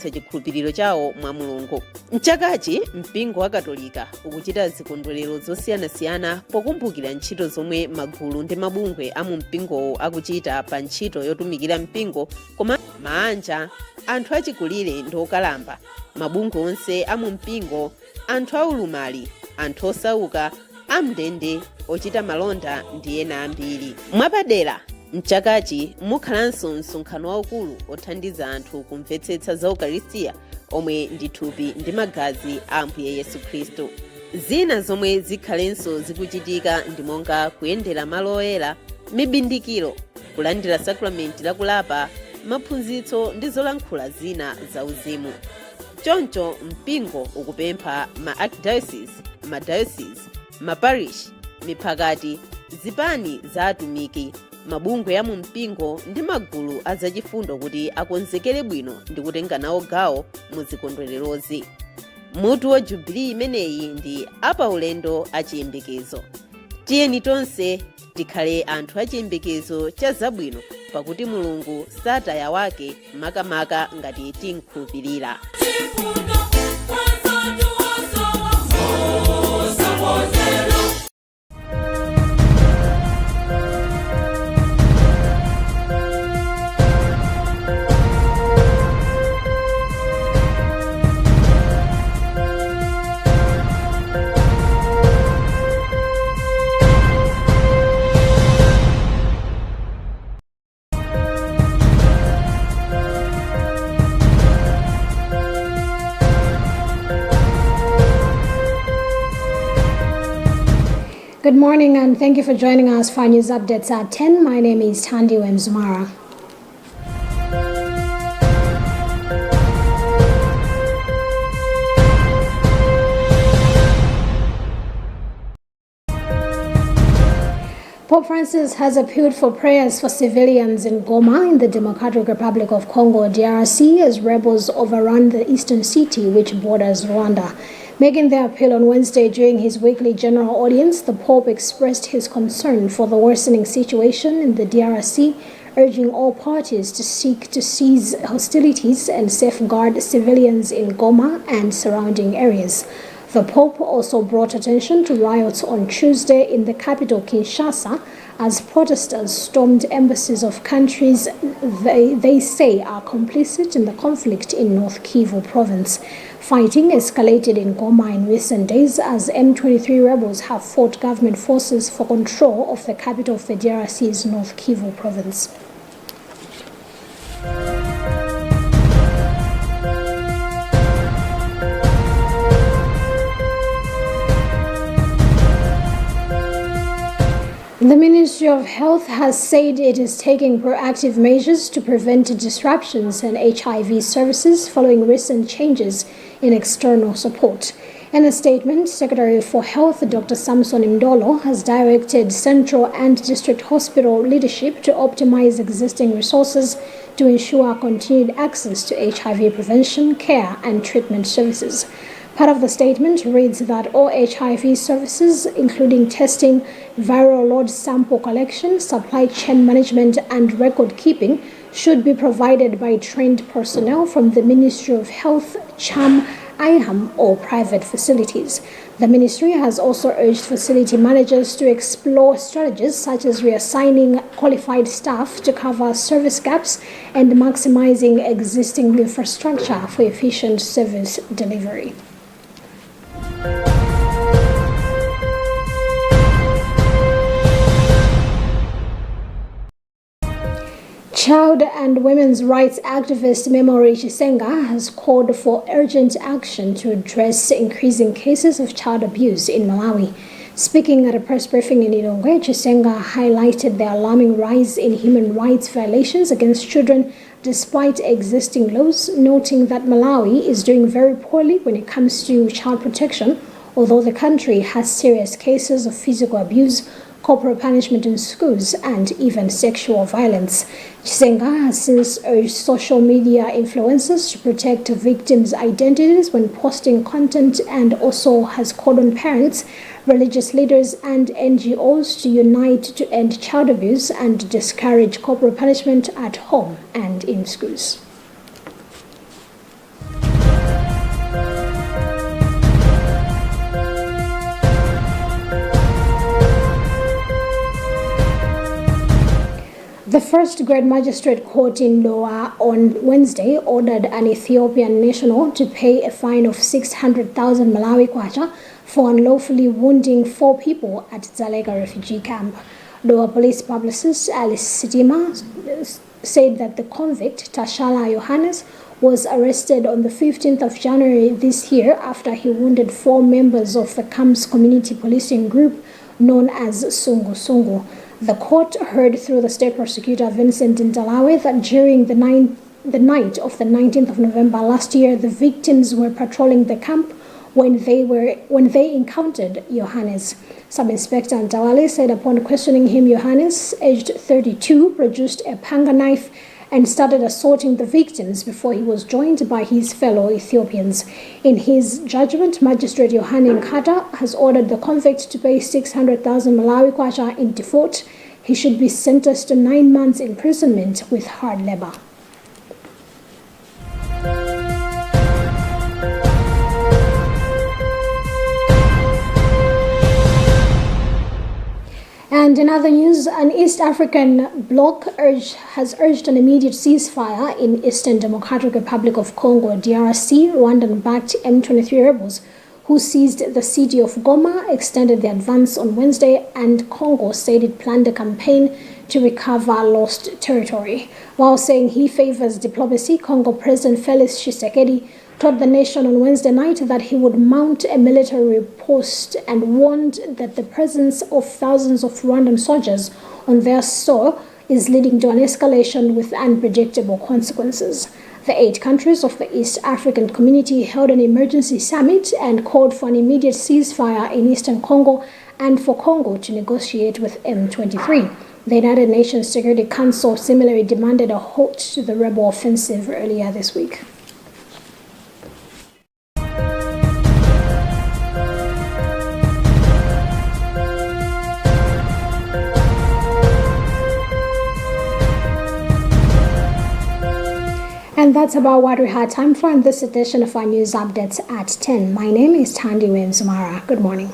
chikhulupiriro chawo mwa Mulungu. Mchakachi mpingo wa Katolika ukuchita zikondwerero zosiyanasiyana pokumbukira ntchito zomwe magulu ndi mabungwe a mu mpingowo akuchita pa ntchito yotumikira mpingo, koma maanja, anthu achikulire ndi okalamba, mabungwe onse a mu mpingo, anthu aulumali, anthu osauka, amndende, ochita malonda ndi ena ambiri. Mwapadera, mchakachi mukhalanso msonkhano waukulu othandiza anthu kumvetsetsa za Ukaristiya omwe ndi thupi ndi magazi a Ambuye Yesu Khristu. Zina zomwe zikhalenso zikuchitika ndi monga kuyendera malo oyera, mibindikiro, kulandira sakramenti lakulapa, maphunzitso ndi zolankhula zina zauzimu. Choncho mpingo ukupempha ma archdiocese, madayosisi, maparish, miphakati, zipani za atumiki, mabungwe ya mu mpingo ndi magulu azachifundo kuti akonzekere bwino ndi kutenga nawo gawo mu zikondwererozi. Mutu wa jubilii imeneyi ndi apaulendo achiyembekezo. Tiyeni tonse tikhale anthu achiyembekezo cha zabwino, pakuti Mulungu sataya wake makamaka ngati tinkhulupirira. Good morning and thank you for joining us for news updates at 10. My name is Tandi Wemzumara. Pope Francis has appealed for prayers for civilians in Goma in the Democratic Republic of Congo, DRC, as rebels overrun the eastern city which borders Rwanda. Making the appeal on Wednesday during his weekly general audience, the Pope expressed his concern for the worsening situation in the DRC, urging all parties to seek to cease hostilities and safeguard civilians in Goma and surrounding areas. The Pope also brought attention to riots on Tuesday in the capital Kinshasa as protesters stormed embassies of countries they say are complicit in the conflict in North Kivu province. Fighting escalated in Goma in recent days as M23 rebels have fought government forces for control of the capital of the DRC's North Kivu province. The Ministry of Health has said it is taking proactive measures to prevent disruptions in HIV services following recent changes in external support. In a statement, Secretary for Health Dr. Samson Mdolo has directed central and district hospital leadership to optimize existing resources to ensure continued access to HIV prevention, care, and treatment services. Part of the statement reads that all HIV services, including testing, viral load sample collection, supply chain management, and record keeping, should be provided by trained personnel from the Ministry of Health, CHAM, IHAM, or private facilities. The ministry has also urged facility managers to explore strategies such as reassigning qualified staff to cover service gaps and maximizing existing infrastructure for efficient service delivery. Child and women's rights activist Memory Chisenga has called for urgent action to address increasing cases of child abuse in Malawi. Speaking at a press briefing in Lilongwe, Chisenga highlighted the alarming rise in human rights violations against children despite existing laws, noting that Malawi is doing very poorly when it comes to child protection, although the country has serious cases of physical abuse, corporal punishment in schools, and even sexual violence. Chisenga has since urged social media influencers to protect victims' identities when posting content and also has called on parents, religious leaders, and NGOs to unite to end child abuse and discourage corporal punishment at home and in schools. The first grade magistrate court in Doha on Wednesday ordered an Ethiopian national to pay a fine of 600,000 Malawi kwacha for unlawfully wounding 4 people at Dzaleka refugee camp. Doha police publicist Alice Sitima said that the convict, Tashala Yohannes, was arrested on the 15th of January this year after he wounded 4 members of the camp's community policing group known as Sungu Sungu. The court heard through the state prosecutor Vincent Ndalawe that during the night of the 19th of November last year, the victims were patrolling the camp when they encountered Yohannes. Sub-Inspector Ndalawe said upon questioning him, Yohannes, aged 32, produced a panga knife and started assaulting the victims before he was joined by his fellow Ethiopians. In his judgment, Magistrate Yohane Nkata has ordered the convict to pay 600,000 Malawi kwacha in default. He should be sentenced to 9 months imprisonment with hard labor. And in other news, an East African bloc has urged an immediate ceasefire in Eastern Democratic Republic of Congo, DRC. Rwandan-backed M23 rebels who seized the city of Goma extended the advance on Wednesday, and Congo said it planned a campaign to recover lost territory. While saying he favors diplomacy, Congo President Felix Tshisekedi told the nation on Wednesday night that he would mount a military post and warned that the presence of thousands of Rwandan soldiers on their soil is leading to an escalation with unpredictable consequences. The 8 countries of the East African Community held an emergency summit and called for an immediate ceasefire in eastern Congo and for Congo to negotiate with M23. The United Nations Security Council similarly demanded a halt to the rebel offensive earlier this week. And that's about what we had time for in this edition of our news updates at 10. My name is Tandy Wemzumara. Good morning.